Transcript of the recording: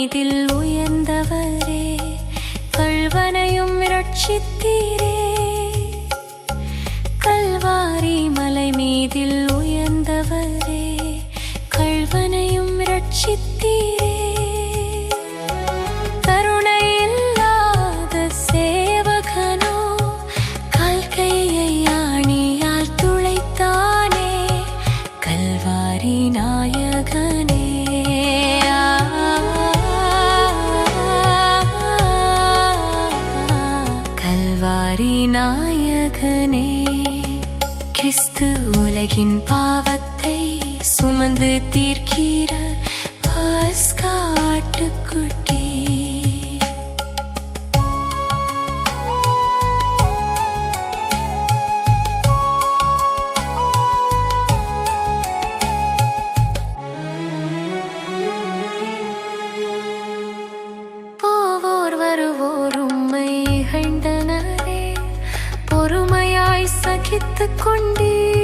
மீதில் உயர்ந்தவரே, கள்வனையும் இரட்சித்தீரே. கல்வாரி மலை மீதில் உயர்ந்தவரே, கள்வனையும் இரட்சித்தீரே. கருணை இல்லாத சேவகனோ கால்கையை ஆணியால் துளைத்தானே, கல்வாரி நாயகனே. கல்வாரி நாயகனே, கிறிஸ்து உலகின் பாவத்தை சுமந்து தீர்க்கிற பாஸ்கா ஆட்டுக்குட்டி. போவோர் வருவோர் உம்மை இகழ்ந்தனரே, பொறுமையாய் சகித்துக் கொண்டீர்.